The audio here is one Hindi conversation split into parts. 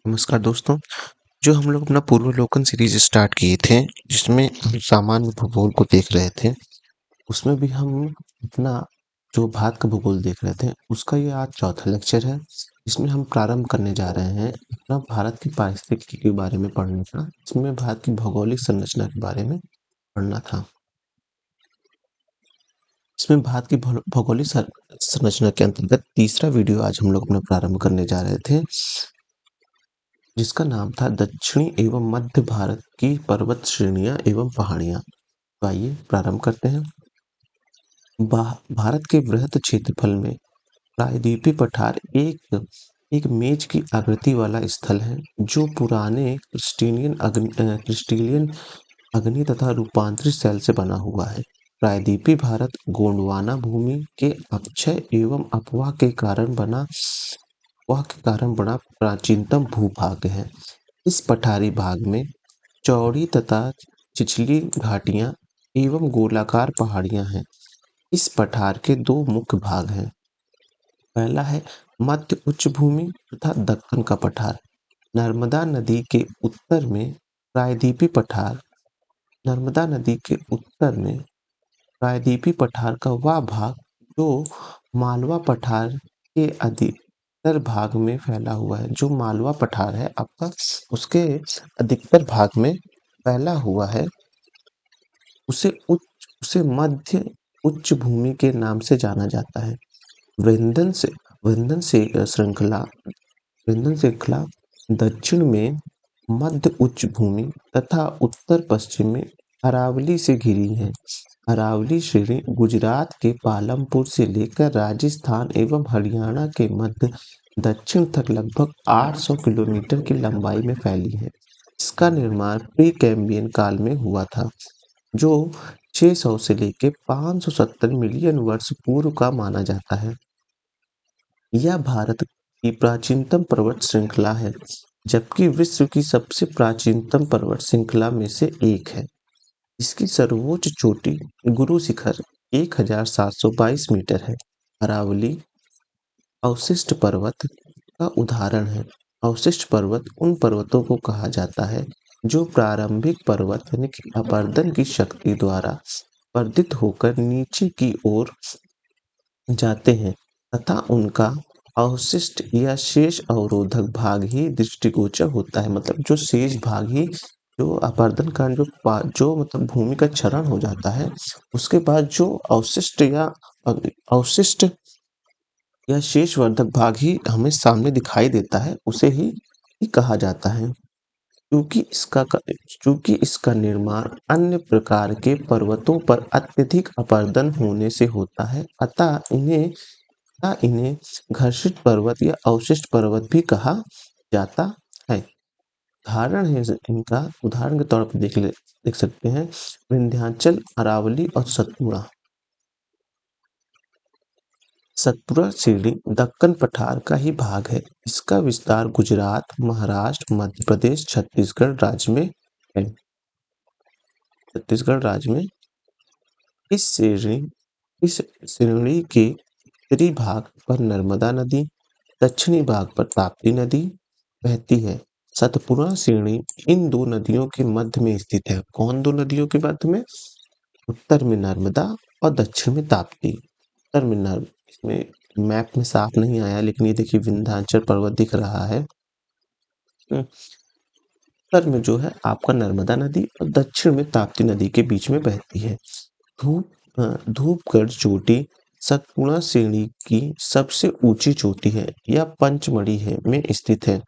नमस्कार दोस्तों। जो हम लोग अपना पूर्वावलोकन सीरीज स्टार्ट किए थे, जिसमें हम सामान्य भूगोल को देख रहे थे, उसमें भी हम अपना जो भारत का भूगोल देख रहे थे, उसका ये आज चौथा लेक्चर है। इसमें हम प्रारंभ करने जा रहे हैं अपना भारत की पारिस्थितिकी के बारे में पढ़ने का। इसमें भारत की भौगोलिक संरचना के बारे में पढ़ना था। इसमें भारत की भौगोलिक संरचना के अंतर्गत तीसरा वीडियो आज हम लोग अपना प्रारंभ करने जा रहे थे, जिसका नाम था दक्षिणी एवं मध्य भारत की पर्वत श्रेणियां एवं पहाड़ियां। तो आइए प्रारंभ करते हैं। भारत के वृहद क्षेत्रफल में प्रायद्वीपीय पठार एक एक मेज की आकृति वाला स्थल है, जो पुराने क्रिस्टेलियन अग्नि तथा रूपांतरित शैल से बना हुआ है। प्रायद्वीपीय भारत गोंडवाना भूमि के अपक्षय एवं अपवाह के कारण बना प्राचीनतम भूभाग है। इस पठारी भाग में चौड़ी तथा छिछली घाटियां एवं गोलाकार पहाड़ियां हैं। इस पठार के दो मुख्य भाग हैं। पहला है मध्य उच्च भूमि तथा दक्कन का पठार। नर्मदा नदी के उत्तर में प्रायद्वीपीय पठार नर्मदा नदी के उत्तर में प्रायद्वीपीय पठार का वह भाग जो मालवा पठार के अधिकतर भाग में फैला हुआ है। जो मालवा पठार है आपका, उसके अधिकतर भाग में फैला हुआ है, उसे मध्य उच्च भूमि के नाम से जाना जाता है। विंध्य श्रृंखला दक्षिण में मध्य उच्च भूमि तथा उत्तर पश्चिम में अरावली से घिरी है। अरावली श्रेणी गुजरात के पालमपुर से लेकर राजस्थान एवं हरियाणा के मध्य दक्षिण तक लगभग 800 किलोमीटर की लंबाई में फैली है। इसका निर्माण प्री कैम्ब्रियन काल में हुआ था, जो 600 से लेकर 570 मिलियन वर्ष पूर्व का माना जाता है। यह भारत की प्राचीनतम पर्वत श्रृंखला है, जबकि विश्व की सबसे प्राचीनतम पर्वत श्रृंखला में से एक है। इसकी सर्वोच्च चोटी गुरु शिखर 1722 मीटर है। अरावली अवशिष्ट पर्वत का उदाहरण है। अवशिष्ट पर्वत उन पर्वतों को कहा जाता है जो प्रारंभिक पर्वत यानी कि अपरदन की शक्ति द्वारा वर्धित होकर नीचे की ओर जाते हैं तथा उनका अवशिष्ट या शेष अवरोधक भाग ही दृष्टिगोचर होता है। मतलब जो शेष भाग ही, जो अपरदन कारण जो मतलब भूमि का क्षरण हो जाता है, उसके बाद जो अवशिष्ट या शेष वर्धक भाग ही हमें सामने दिखाई देता है, उसे ही कहा जाता है। क्योंकि इसका निर्माण अन्य प्रकार के पर्वतों पर अत्यधिक अपरदन होने से होता है, अतः इन्हें घर्षित पर्वत या अवशिष्ट पर्वत भी कहा जाता है। उदाहरण के तौर पर देख सकते हैं विंध्याचल, अरावली और सतपुड़ा। सतपुड़ा श्रेणी दक्कन पठार का ही भाग है। इसका विस्तार गुजरात, महाराष्ट्र, मध्य प्रदेश, छत्तीसगढ़ राज्य में है। इस श्रेणी के उत्तरी भाग पर नर्मदा नदी, दक्षिणी भाग पर ताप्ती नदी बहती है। सतपुड़ा श्रेणी इन दो नदियों के मध्य में स्थित है। कौन दो नदियों के मध्य में? उत्तर में नर्मदा और दक्षिण में ताप्ती। उत्तर में इसमें मैप में साफ नहीं आया, लेकिन ये देखिए विंध्याचल पर्वत दिख रहा है। उत्तर में जो है आपका नर्मदा नदी और दक्षिण में ताप्ती नदी के बीच में बहती है। धूपगढ़ चोटी सतपुड़ा श्रेणी की सबसे ऊंची चोटी है। यह पंचमढ़ी में स्थित है।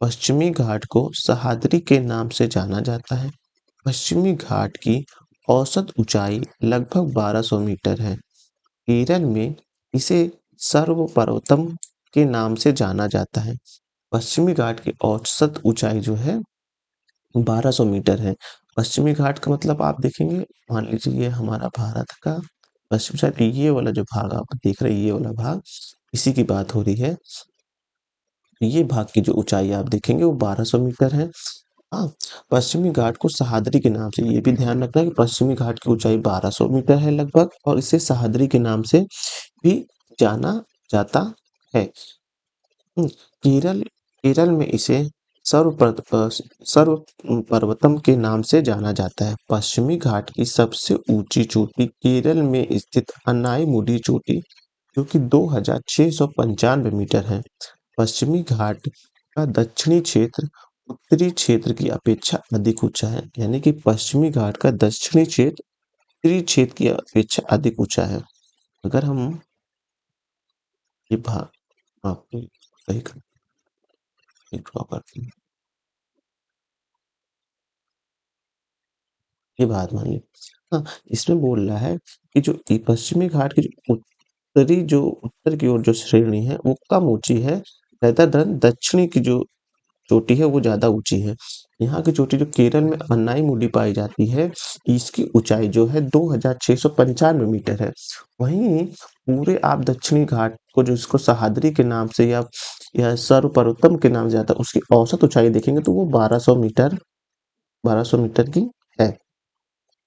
पश्चिमी घाट को सह्याद्री के नाम से जाना जाता है। पश्चिमी घाट की औसत ऊंचाई लगभग 1200 मीटर है। केरल में इसे सर्वपर्वतम के नाम से जाना जाता है। पश्चिमी घाट की औसत ऊंचाई जो है 1200 मीटर है। पश्चिमी घाट का मतलब आप देखेंगे, मान लीजिए ये हमारा भारत का पश्चिम साइड, ये वाला जो भाग आप देख रहे हैं, ये वाला भाग, इसी की बात हो रही है। ये भाग की जो ऊंचाई आप देखेंगे वो 1200 मीटर है। हाँ, पश्चिमी घाट को सह्याद्री के नाम से, ये भी ध्यान रखना है कि पश्चिमी घाट की ऊंचाई 1200 मीटर है लगभग, और इसे सह्याद्री के नाम से भी जाना जाता है। केरल केरल में इसे सर्व पर्वतम के नाम से जाना जाता है। पश्चिमी घाट की सबसे ऊंची चोटी केरल में स्थित अनाईमुडी चोटी, जो कि 2695 मीटर है। पश्चिमी घाट का दक्षिणी क्षेत्र उत्तरी क्षेत्र की अपेक्षा अधिक ऊंचा है, यानी कि पश्चिमी घाट का दक्षिणी क्षेत्र उत्तरी क्षेत्र की अपेक्षा अधिक ऊंचा है। अगर हम ये भाग आपको सही ड्रॉ करते हैं, ये बात मान ली। हाँ, इसमें बोल रहा है कि जो पश्चिमी घाट की जो उत्तर की ओर जो श्रेणी है वो कम ऊंची है, rather than दक्षिणी की जो चोटी है वो ज्यादा ऊंची है। यहाँ की चोटी जो केरल में अनाईमुडी पाई जाती है, इसकी ऊंचाई जो है 2695 मीटर है। वहीं पूरे आप दक्षिणी घाट को जो इसको सह्याद्री के नाम से या सर्वोत्तम के नाम से जाता है, उसकी औसत ऊंचाई देखेंगे तो वो 1200 मीटर की है।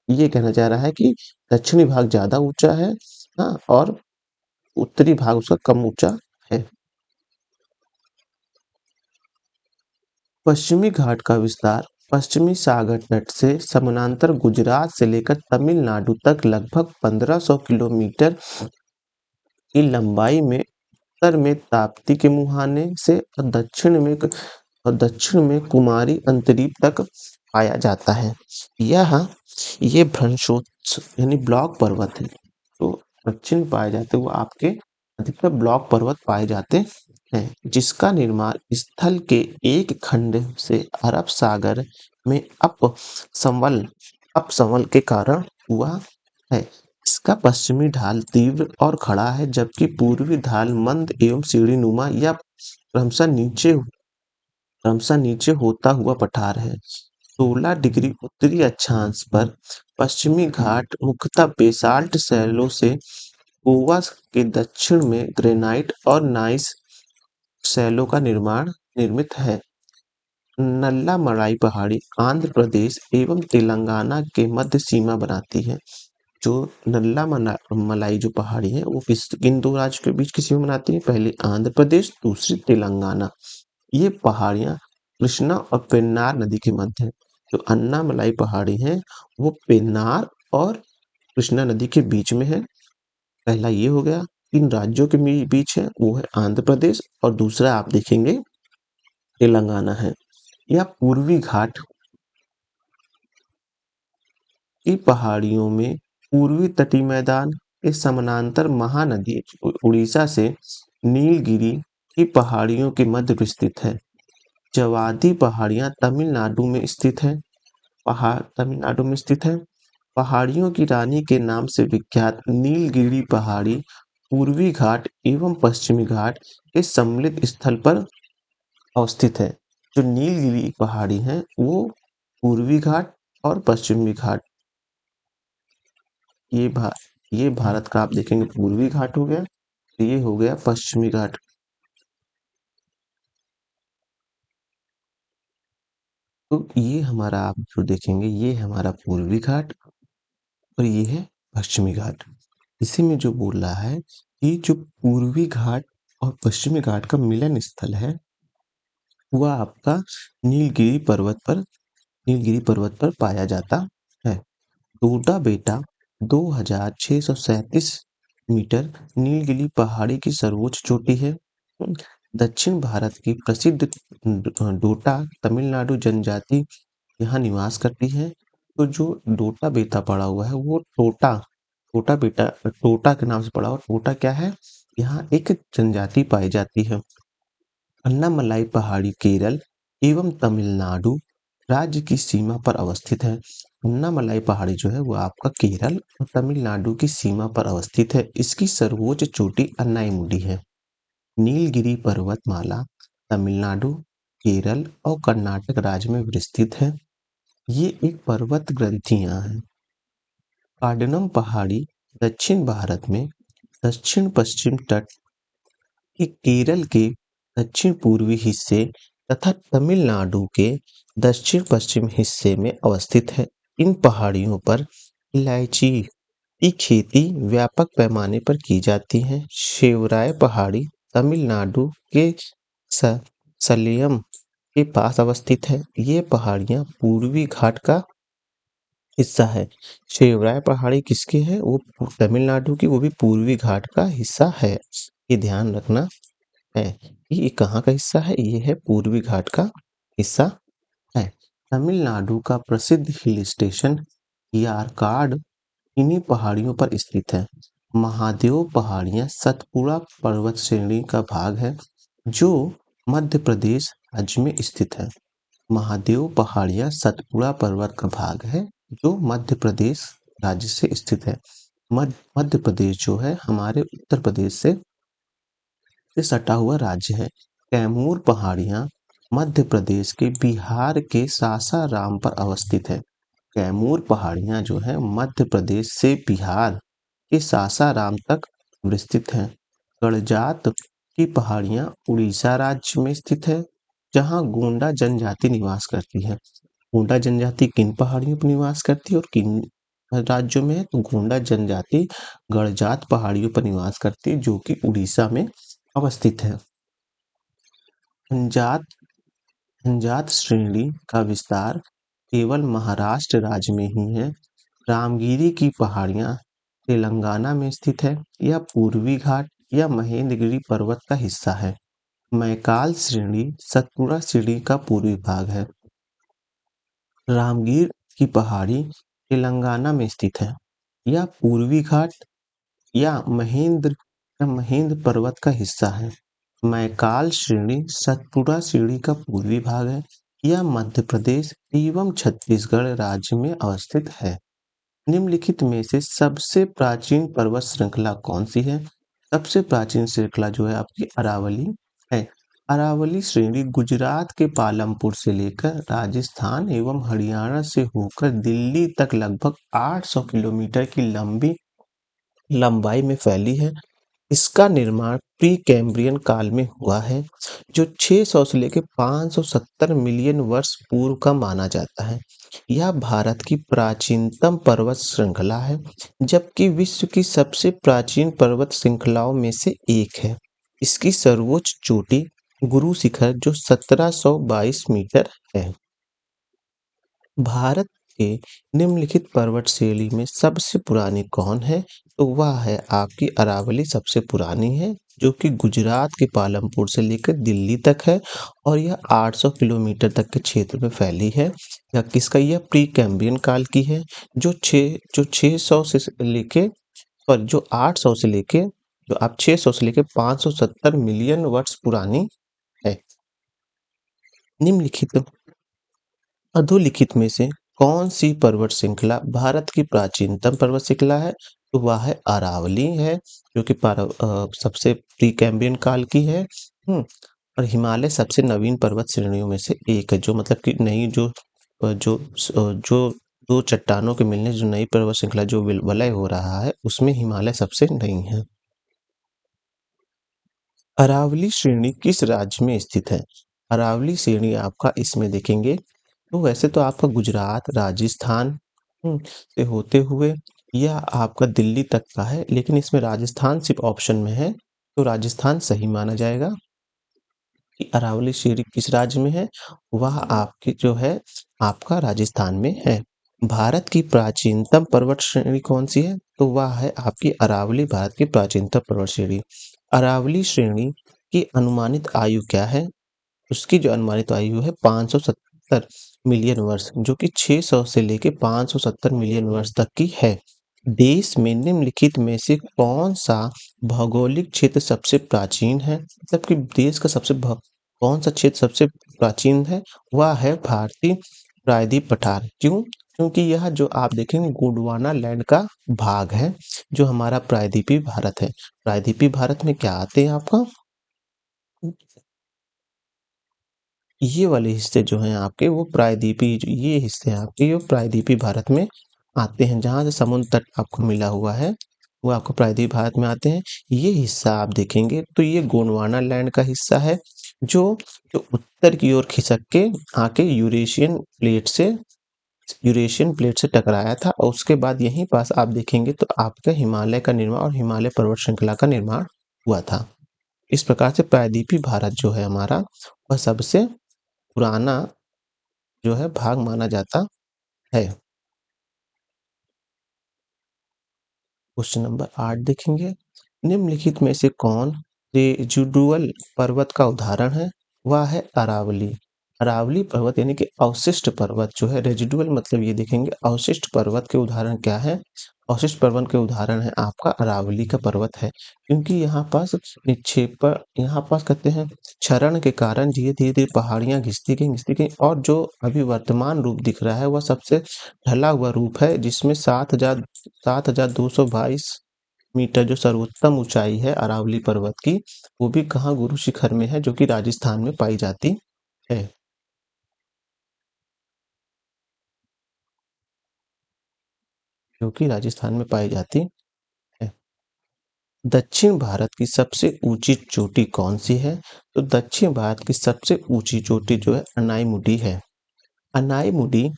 ये कहना चाह रहा है कि दक्षिणी भाग ज्यादा ऊंचा है, हाँ, और उत्तरी भाग उसका कम ऊंचा है। पश्चिमी घाट का विस्तार पश्चिमी सागर तट से समानांतर गुजरात से लेकर तमिलनाडु तक लगभग 1500 किलोमीटर की लंबाई में उत्तर में ताप्ती के मुहाने से और दक्षिण में कुमारी अंतरीप तक पाया जाता है। ये भ्रंशोत्स यानी ब्लॉक पर्वत है। तो दक्षिण पाए जाते वो आपके अधिकतर ब्लॉक पर्वत पाए जाते हैं, जिसका निर्माण स्थल के एक खंड से अरब सागर में अपसमल के कारण हुआ है। इसका पश्चिमी ढाल तीव्र और खड़ा है, जबकि पूर्वी ढाल मंद एवं सीढ़ीनुमा या क्रमशः नीचे होता हुआ पठार है। 16 डिग्री उत्तरी अक्षांश पर पश्चिमी घाट मुख्यतः बेसाल्ट शैलों से गोवा के दक्षिण में ग्रेनाइट और नाइस शैलों का निर्मित है। नल्लामलाई पहाड़ी आंध्र प्रदेश एवं तेलंगाना के मध्य सीमा बनाती है। जो मलाई जो पहाड़ी है वो किन दो राज्यों के बीच की सीमा बनाती है? पहली आंध्र प्रदेश, दूसरी तेलंगाना। ये पहाड़ियां कृष्णा और पेन्नार नदी के मध्य है। जो अन्नामलाई पहाड़ी है वो पेन्नार और कृष्णा नदी के बीच में है। पहला ये हो गया। किन राज्यों के बीच है? वो है आंध्र प्रदेश, और दूसरा आप देखेंगे तेलंगाना है। या पूर्वी घाट की पहाड़ियों में पूर्वी तटीय मैदान के समानांतर महानदी उड़ीसा से नीलगिरी की पहाड़ियों के मध्य विस्तृत है। जवादी पहाड़ियां तमिलनाडु में स्थित है। पहाड़ियों की रानी के नाम से विख्यात नीलगिरी पहाड़ी पूर्वी घाट एवं पश्चिमी घाट के सम्मिलित स्थल पर अवस्थित है। जो नीलगिरी पहाड़ी है वो पूर्वी घाट और पश्चिमी घाट, ये भा ये भारत का आप देखेंगे पूर्वी घाट हो गया, तो ये हो गया पश्चिमी घाट। तो ये हमारा आप जो देखेंगे ये हमारा पूर्वी घाट और ये है पश्चिमी घाट। इसी में जो बोल रहा है कि जो पूर्वी घाट और पश्चिमी घाट का मिलन स्थल है वह आपका नीलगिरी पर्वत पर पाया जाता है। डोडा बेटा 2637 मीटर नीलगिरी पहाड़ी की सर्वोच्च चोटी है। दक्षिण भारत की प्रसिद्ध डोटा तमिलनाडु जनजाति यहाँ निवास करती है। तो जो डोटा बेटा पड़ा हुआ है वो टोटा के नाम से पड़ा हुआ। टोटा क्या है? यहाँ एक जनजाति पाई जाती है। अन्नामलाई पहाड़ी केरल एवं तमिलनाडु राज्य की सीमा पर अवस्थित है। अन्नामलाई पहाड़ी जो है वो आपका केरल और तमिलनाडु की सीमा पर अवस्थित है। इसकी सर्वोच्च चोटी अन्नाईमुडी है। नीलगिरी पर्वतमाला तमिलनाडु, केरल और कर्नाटक राज्य में विस्तृत है। ये एक पर्वत ग्रंथियां हैं। कार्डनम पहाड़ी दक्षिण भारत में दक्षिण पश्चिम तट के केरल के दक्षिण पूर्वी हिस्से तथा तमिलनाडु के दक्षिण पश्चिम हिस्से में अवस्थित है। इन पहाड़ियों पर इलायची की खेती व्यापक पैमाने पर की जाती है। शेवराय पहाड़ी तमिलनाडु के सलेम के पास अवस्थित है। ये पहाड़ियाँ पूर्वी घाट का हिस्सा है। शेवराय पहाड़ी किसकी है? वो तमिलनाडु की, वो भी पूर्वी घाट का हिस्सा है। ये ध्यान रखना है कि ये कहाँ का हिस्सा है, ये है पूर्वी घाट का हिस्सा है। तमिलनाडु का प्रसिद्ध हिल स्टेशन यारकाड इन्हीं पहाड़ियों पर स्थित है। महादेव पहाड़ियां सतपुड़ा पर्वत श्रेणी का भाग है जो मध्य प्रदेश राज्य में स्थित है। महादेव पहाड़ियां सतपुड़ा पर्वत का भाग है जो मध्य प्रदेश राज्य से स्थित है। मध्य प्रदेश जो है हमारे उत्तर प्रदेश से सटा हुआ राज्य है। कैमूर पहाड़ियां मध्य प्रदेश के बिहार के सासाराम पर अवस्थित है। कैमूर पहाड़ियां जो है मध्य प्रदेश से बिहार के सासाराम तक विस्तृत है। गड़जात की पहाड़ियां उड़ीसा राज्य में स्थित है जहां गोंडा जनजाति निवास करती है। गोंडा जनजाति किन पहाड़ियों पर निवास करती है और किन राज्यों में है? तो गोंडा जनजाति गड़जात पहाड़ियों पर निवास करती है जो कि उड़ीसा में अवस्थित है। अंजात अंजात श्रेणी का विस्तार केवल महाराष्ट्र राज्य में ही है। रामगिरी की पहाड़ियां तेलंगाना में स्थित है। यह पूर्वी घाट या महेंद्रगिरी पर्वत का हिस्सा है। मैकाल श्रेणी सतपुड़ा श्रेणी का पूर्वी भाग है। रामगीर की पहाड़ी तेलंगाना में स्थित है। यह पूर्वी घाट या महेंद्र पर्वत का हिस्सा है। मैकाल श्रेणी सतपुड़ा श्रेणी का पूर्वी भाग है। यह मध्य प्रदेश एवं छत्तीसगढ़ राज्य में अवस्थित है। निम्नलिखित में से सबसे प्राचीन पर्वत श्रृंखला कौन सी है? सबसे प्राचीन श्रृंखला जो है आपकी अरावली है। अरावली श्रेणी गुजरात के पालमपुर से लेकर राजस्थान एवं हरियाणा से होकर दिल्ली तक लगभग 800 किलोमीटर की लंबाई में फैली है। इसका निर्माण प्री कैम्ब्रियन काल में हुआ है जो 600 से लेकर 570 मिलियन वर्ष पूर्व का माना जाता है। यह भारत की प्राचीनतम पर्वत श्रृंखला है जबकि विश्व की सबसे प्राचीन पर्वत श्रृंखलाओं में से एक है। इसकी सर्वोच्च चोटी गुरु शिखर जो 1722 मीटर है। भारत के निम्नलिखित पर्वत श्रेणी में सबसे पुरानी कौन है? तो वह है आपकी अरावली सबसे पुरानी है जो कि गुजरात के पालमपुर से लेकर दिल्ली तक है और यह 800 किलोमीटर तक के क्षेत्र में फैली है। यह प्री कैम्ब्रियन काल की है जो 600 से लेके और जो 800 से लेके जो आप 600 से लेके 570 मिलियन वर्ष पुरानी है। निम्नलिखित अधोलिखित में से कौन सी पर्वत श्रृंखला भारत की प्राचीनतम पर्वत श्रृंखला है? तो वह है अरावली है जो कि सबसे प्री कैम्ब्रियन काल की है। और हिमालय सबसे नवीन पर्वत श्रेणियों में से एक है जो मतलब कि नई जो दो चट्टानों के मिलने जो नई पर्वत श्रृंखला जो विलय हो रहा है उसमें हिमालय सबसे नई है। अरावली श्रेणी किस राज्य में स्थित है? अरावली श्रेणी आपका इसमें देखेंगे तो वैसे तो आपका गुजरात राजस्थान से होते हुए यह आपका दिल्ली तक का है लेकिन इसमें राजस्थान सिर्फ ऑप्शन में है तो राजस्थान सही माना जाएगा कि अरावली श्रेणी किस राज्य में है। वह आपकी जो है आपका राजस्थान में है। भारत की प्राचीनतम पर्वत श्रेणी कौन सी है? तो वह है आपकी अरावली भारत की प्राचीनतम पर्वत श्रेणी। अरावली श्रेणी की अनुमानित आयु क्या है? उसकी जो अनुमानित आयु है 570 मिलियन वर्ष जो कि 600 से लेके 570 मिलियन वर्ष तक की है। देश में निम्नलिखित में से कौन सा भौगोलिक क्षेत्र सबसे प्राचीन है? मतलब कि देश का कौन सा क्षेत्र सबसे प्राचीन है? वह है भारतीय प्रायद्वीप पठार। क्यों? क्योंकि यह जो आप देखेंगे गोंडवाना लैंड का भाग है जो हमारा प्रायद्वीपीय भारत है। प्रायद्वीपीय भारत में क्या आते हैं आपका ये वाले हिस्से जो हैं आपके वो प्रायद्वीपीय ये हिस्से आपके वो प्रायद्वीपीय भारत में आते हैं जहां से समुद्र तट आपको मिला हुआ है वो आपको प्रायद्वीपीय भारत में आते हैं। ये हिस्सा आप देखेंगे तो ये गोंडवाना लैंड का हिस्सा है जो जो उत्तर की ओर खिसक के आके यूरेशियन प्लेट से टकराया था और उसके बाद यहीं पास आप देखेंगे तो आपका हिमालय का निर्माण और हिमालय पर्वत श्रृंखला का निर्माण हुआ था। इस प्रकार से प्रायद्वीपीय भारत जो है हमारा वह सबसे पुराना जो है भाग माना जाता है। क्वेश्चन नंबर 8 देखेंगे। निम्नलिखित में से कौन रेजिडुअल पर्वत का उदाहरण है? वह है अरावली। अरावली पर्वत यानी कि अवशिष्ट पर्वत जो है, रेजिडुअल मतलब ये देखेंगे अवशिष्ट पर्वत के उदाहरण क्या है? अवशिष्ट पर्वत के उदाहरण है आपका अरावली का पर्वत है, क्योंकि यहाँ पास निक्षेप, यहाँ पास कहते हैं क्षरण के कारण धीरे धीरे धीरे पहाड़ियां घिसती गई और जो अभी वर्तमान रूप दिख रहा है वह सबसे ढला हुआ रूप है, जिसमें 7,222 मीटर जो सर्वोत्तम ऊंचाई है अरावली पर्वत की, वो भी कहाँ गुरु शिखर में है, जो कि राजस्थान में पाई जाती है। जो कि राजस्थान में पाई जाती है। दक्षिण भारत की सबसे ऊंची चोटी कौन सी है? तो दक्षिण भारत की सबसे ऊंची चोटी जो है अनाईमुडी है। अनाईमुडी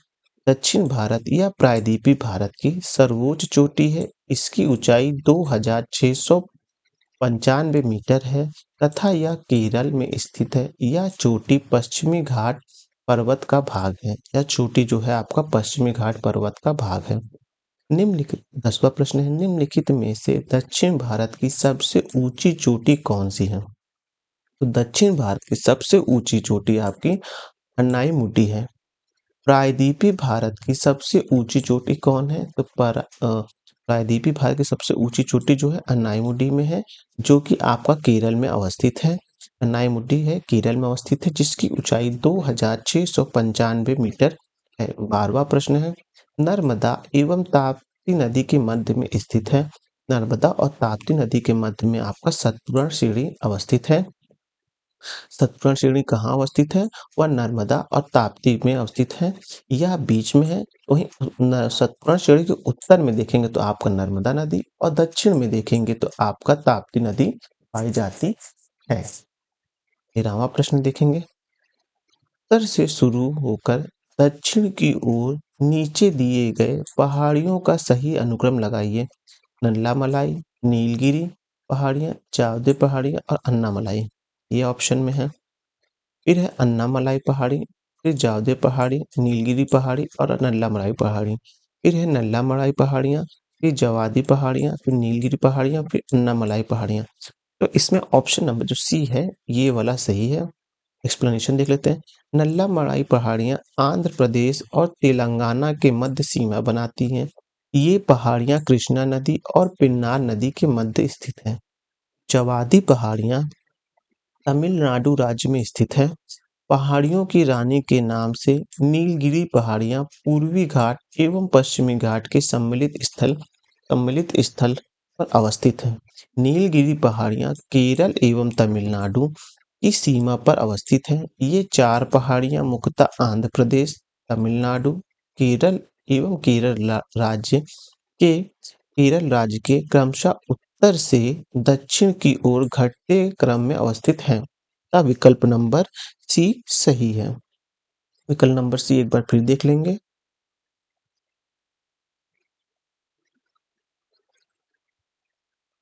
दक्षिण भारत या प्रायद्वीपीय भारत की सर्वोच्च चोटी है। इसकी ऊंचाई 2,695 मीटर है तथा यह केरल में स्थित है। यह चोटी पश्चिमी घाट पर्वत का भाग है। यह चोटी जो है आपका पश्चिमी घाट पर्वत का भाग है। निम्नलिखित 10वां प्रश्न है, निम्नलिखित में से दक्षिण भारत की सबसे ऊंची चोटी कौन सी है? तो दक्षिण भारत की सबसे ऊंची चोटी आपकी अन्नाईमुडी है। प्रायद्वीपीय भारत की सबसे ऊंची चोटी कौन है? तो प्रायद्वीपीय भारत की सबसे ऊंची चोटी जो है अन्नाईमुडी में है, जो कि आपका केरल में अवस्थित है। अन्नाईमुडी है केरल में अवस्थित है, जिसकी ऊंचाई 2,695 मीटर है। 12वां प्रश्न है, नर्मदा एवं ताप्ती नदी के मध्य में स्थित है। नर्मदा और ताप्ती नदी के मध्य में आपका सतपुड़ा श्रेणी अवस्थित है। सतपुड़ा श्रेणी कहाँ अवस्थित है? वह नर्मदा और ताप्ती में अवस्थित है। यह बीच में है। वहीं सतपुड़ा श्रेणी के उत्तर में देखेंगे तो आपका नर्मदा नदी और दक्षिण में देखेंगे तो आपका ताप्ती नदी पाई जाती है। 13वां प्रश्न देखेंगे, उत्तर से शुरू होकर दक्षिण की ओर नीचे दिए गए पहाड़ियों का सही अनुक्रम लगाइए। नल्लामलाई, नीलगिरी पहाड़ियाँ, जावदे पहाड़ियाँ और अन्नामलाई, ये ऑप्शन में है। फिर है अन्नामलाई पहाड़ी, फिर जावदे पहाड़ी, नीलगिरी पहाड़ी और नल्लामलाई पहाड़ी। फिर है नल्लामलाई पहाड़ियाँ, फिर जवादी पहाड़ियाँ, फिर नीलगिरी पहाड़ियाँ, फिर अन्नामलाई पहाड़ियाँ। तो इसमें ऑप्शन नंबर जो सी है ये वाला सही है। एक्सप्लेनेशन देख लेते हैं। नल्लामलाई पहाड़ियाँ आंध्र प्रदेश और तेलंगाना के मध्य सीमा बनाती हैं। ये पहाड़ियाँ कृष्णा नदी और पेन्नार नदी के मध्य स्थित हैं। जवादी पहाड़ियाँ तमिलनाडु राज्य में स्थित है। पहाड़ियों की रानी के नाम से नीलगिरी पहाड़ियाँ पूर्वी घाट एवं पश्चिमी घाट के सम्मिलित स्थल पर अवस्थित है। नीलगिरी पहाड़ियाँ केरल एवं तमिलनाडु की सीमा पर अवस्थित है। ये 4 पहाड़ियाँ मुख्यतः आंध्र प्रदेश, तमिलनाडु, केरल एवं केरल राज्य के क्रमशः उत्तर से दक्षिण की ओर घटते क्रम में अवस्थित हैं। तब विकल्प नंबर सी सही है। विकल्प नंबर सी एक बार फिर देख लेंगे।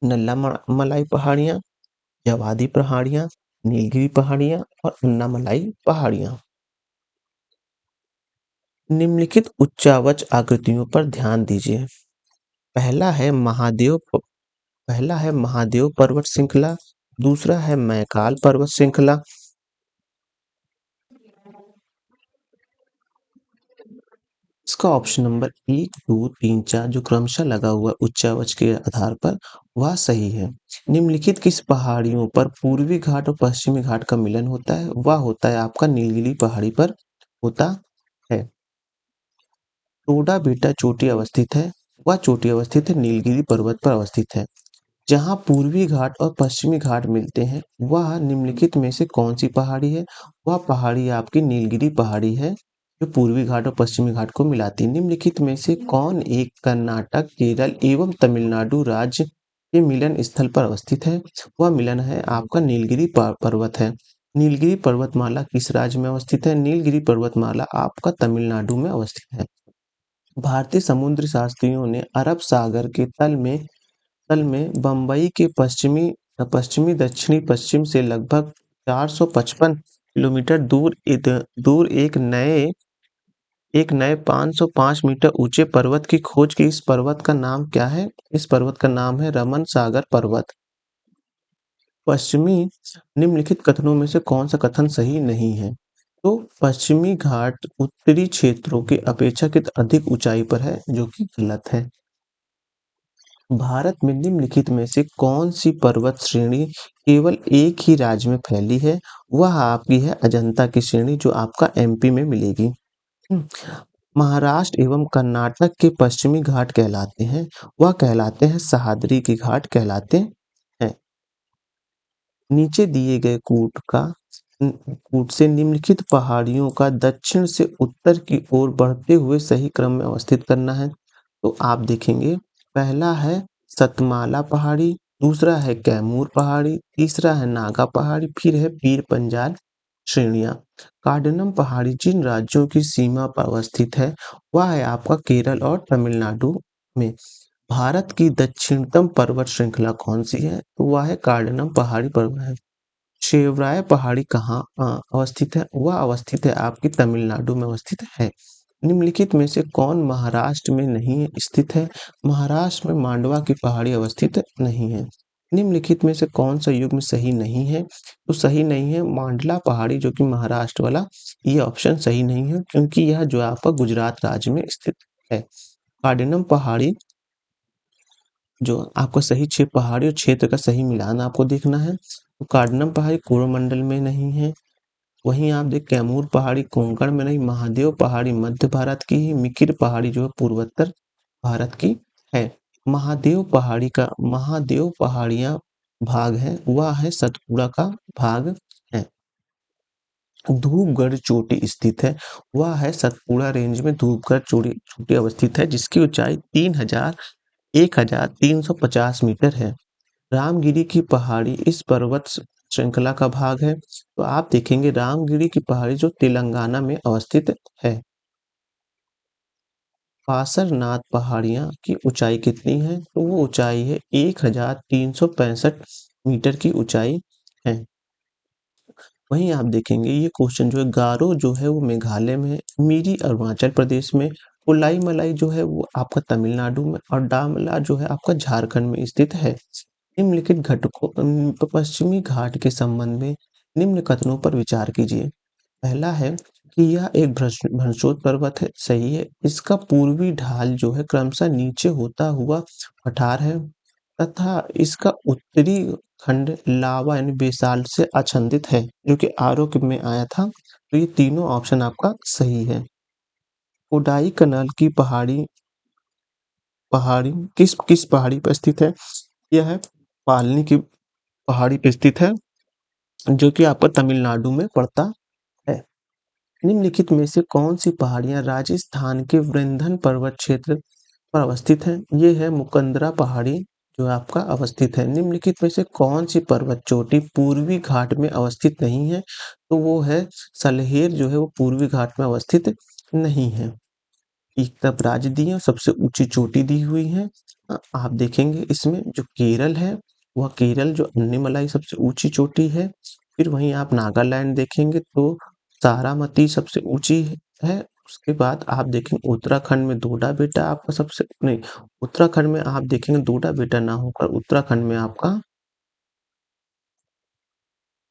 नल्लामलाई पहाड़ियाँ, जवादी पहाड़ियाँ, नीलगिरी पहाड़ियाँ और अन्नामलाई पहाड़ियाँ। निम्नलिखित उच्चावच आकृतियों पर ध्यान दीजिए। पहला है महादेव पर्वत श्रृंखला, दूसरा है मैकाल पर्वत श्रृंखला, इसका ऑप्शन नंबर 1, 2, 3, 4 जो क्रमशः लगा हुआ उच्चावच के आधार पर वह सही है। निम्नलिखित किस पहाड़ियों पर पूर्वी घाट और पश्चिमी घाट का मिलन होता है? वह होता है आपका नीलगिरी पहाड़ी पर होता है। टोडा बेटा चोटी अवस्थित है, वह चोटी अवस्थित है नीलगिरी पर्वत पर अवस्थित है। जहाँ पूर्वी घाट और पश्चिमी घाट मिलते हैं वह निम्नलिखित में से कौन सी पहाड़ी है? वह पहाड़ी आपकी नीलगिरी पहाड़ी है, जो पूर्वी घाट और पश्चिमी घाट को मिलाती है। निम्नलिखित में से कौन एक कर्नाटक, केरल एवं तमिलनाडु राज्य के मिलन स्थल पर अवस्थित है? वह मिलन है आपका नीलगिरी पर्वत है। नीलगिरी पर्वतमाला किस राज्य में अवस्थित है? नीलगिरी पर्वतमाला आपका तमिलनाडु में अवस्थित है। भारतीय समुद्र शास्त्रियों ने अरब सागर के तल में बंबई के पश्चिमी दक्षिणी पश्चिम से लगभग 455 किलोमीटर दूर एक नए 505 मीटर ऊंचे पर्वत की खोज की। इस पर्वत का नाम क्या है? इस पर्वत का नाम है रमन सागर पर्वत। पश्चिमी निम्नलिखित कथनों में से कौन सा कथन सही नहीं है? तो पश्चिमी घाट उत्तरी क्षेत्रों की अपेक्षाकृत अधिक ऊंचाई पर है, जो कि गलत है। भारत में निम्नलिखित में से कौन सी पर्वत श्रेणी केवल एक ही राज्य में फैली है? वह आपकी है अजंता की श्रेणी, जो आपका एमपी में मिलेगी। हम्म, महाराष्ट्र एवं कर्नाटक के पश्चिमी घाट कहलाते हैं, वह कहलाते हैं सह्याद्री के घाट कहलाते हैं। नीचे दिए गए कूट से निम्नलिखित पहाड़ियों का दक्षिण से उत्तर की ओर बढ़ते हुए सही क्रम में अवस्थित करना है। तो आप देखेंगे, पहला है सतमाला पहाड़ी, दूसरा है कैमूर पहाड़ी, तीसरा है नागा पहाड़ी, फिर है पीर पंजाल श्रेणियां। कार्डनम पहाड़ी जिन राज्यों की सीमा पर अवस्थित है, वह है आपका केरल और तमिलनाडु में। भारत की दक्षिणतम पर्वत श्रृंखला कौन सी है? तो वह है कार्डनम पहाड़ी पर्वत है। शेवराय पहाड़ी कहाँ अवस्थित है? वह अवस्थित है आपकी तमिलनाडु में अवस्थित है। निम्नलिखित में से कौन महाराष्ट्र में नहीं स्थित है? महाराष्ट्र में मांडवा की पहाड़ी अवस्थित नहीं है। निम्नलिखित में से कौन सा युग्म सही नहीं है? तो सही नहीं है मांडला पहाड़ी, जो कि महाराष्ट्र वाला, ये ऑप्शन सही नहीं है, क्योंकि यह जो है आपका गुजरात राज्य में स्थित है। कार्डिनम पहाड़ी जो आपका सही पहाड़ी और क्षेत्र का सही मिलान आपको देखना है। तो कार्डनम पहाड़ी कोरोमंडल में नहीं है। वहीं आप देख कैमूर पहाड़ी कोंकण में नहीं, महादेव पहाड़ी मध्य भारत की ही, मिकिर पहाड़ी जो है पूर्वोत्तर भारत की है। महादेव पहाड़ियां भाग है, वह है सतपुड़ा का भाग है। धूपगढ़ चोटी स्थित है, वह है सतपुड़ा रेंज में धूपगढ़ चोटी अवस्थित है, जिसकी ऊंचाई 1350 मीटर है। रामगिरी की पहाड़ी इस पर्वत श्रृंखला का भाग है। तो आप देखेंगे रामगिरी की पहाड़ी जो तेलंगाना में अवस्थित है। पासरनाथ पहाड़ियां की ऊंचाई कितनी है? तो वो ऊंचाई है 1365 मीटर की ऊंचाई है। वहीं आप देखेंगे ये क्वेश्चन जो है, गारो जो है वो मेघालय में है, मिरी अरुणाचल प्रदेश में, उलाई मलाई जो है वो आपका तमिलनाडु में, और डामला जो है आपका झारखंड में स्थित है। निम्नलिखित घटकों पश्चिमी घाट के संबंध में निम्न कथनों पर विचार कीजिए। पहला है कि यह एक भ्रंशोत्तर पर्वत है, सही है। इसका पूर्वी ढाल जो है क्रमशः नीचे होता हुआ पठार है, तथा इसका उत्तरी खंड लावा यानी बेसाल्ट से आच्छादित है, जो कि आरोग्य में आया था। तो ये तीनों ऑप्शन आपका सही है। कोडाई कनाल की पहाड़ी पहाड़ी किस किस पहाड़ी पर स्थित है? यह है पालनी की पहाड़ी पर स्थित है, जो कि आपका तमिलनाडु में पड़ता है। निम्नलिखित में से कौन सी पहाड़ियां राजस्थान के वृंदन पर्वत क्षेत्र पर अवस्थित है? ये है मुकंदरा पहाड़ी जो आपका अवस्थित है। निम्नलिखित में से कौन सी पर्वत चोटी पूर्वी घाट में अवस्थित नहीं है? तो वो है सलहेर जो है वो पूर्वी घाट में अवस्थित नहीं है। एकता प्राजदीय सबसे ऊंची चोटी दी हुई है। आप देखेंगे इसमें जो केरल है, वह केरल जो अन्नीमलाई सबसे ऊंची चोटी है। फिर वहीं आप नागालैंड देखेंगे तो सारामती सबसे ऊंची है। उसके बाद आप देखेंगे उत्तराखंड में डोडा बेटा आपका सबसे नहीं, उत्तराखंड में आप देखेंगे डोडा बेटा ना होकर उत्तराखंड में आपका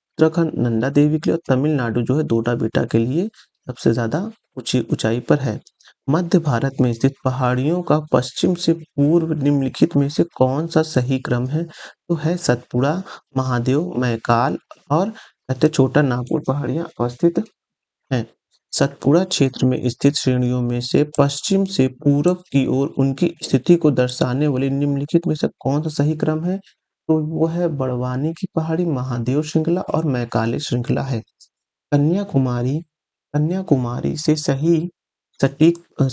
उत्तराखंड नंदा देवी के लिए, और तमिलनाडु जो है डोडा बेटा के लिए सबसे ज्यादा ऊंची ऊंचाई पर है। मध्य भारत में स्थित पहाड़ियों का पश्चिम से पूर्व निम्नलिखित में से कौन सा सही क्रम है? तो है सतपुड़ा, महादेव, मैकाल और कहते छोटा नागपुर पहाड़ियां अवस्थित हैं। सतपुड़ा क्षेत्र में स्थित श्रेणियों में से पश्चिम से पूर्व की ओर उनकी स्थिति को दर्शाने वाली निम्नलिखित में से कौन सा सही क्रम है? तो वो है बड़वानी की पहाड़ी, महादेव श्रृंखला और मैकाले श्रृंखला है। कन्याकुमारी कन्याकुमारी से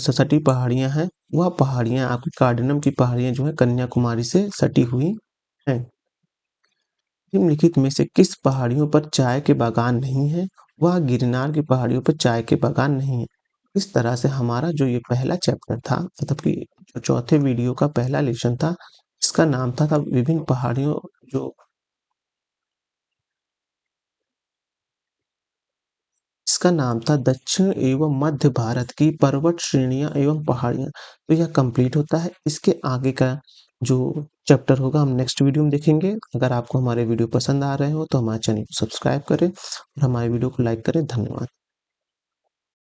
सटी पहाड़ियां हैं। वह पहाड़ियां आपकी कार्डिनम की पहाड़ियां जो है कन्याकुमारी से सटी हुई हैं। निम्नलिखित में से किस पहाड़ियों पर चाय के बागान नहीं है? वह गिरनार की पहाड़ियों पर चाय के बागान नहीं है। इस तरह से हमारा जो ये पहला चैप्टर था, मतलब कि जो चौथे वीडियो का पहला लेसन था, इसका नाम था विभिन्न पहाड़ियों जो इसका नाम था दक्षिण एवं मध्य भारत की पर्वत श्रेणियाँ एवं पहाड़ियाँ। तो यह कंप्लीट होता है। इसके आगे का जो चैप्टर होगा हम नेक्स्ट वीडियो में देखेंगे। अगर आपको हमारे वीडियो पसंद आ रहे हो तो हमारे चैनल को सब्सक्राइब करें और हमारे वीडियो को लाइक करें। धन्यवाद।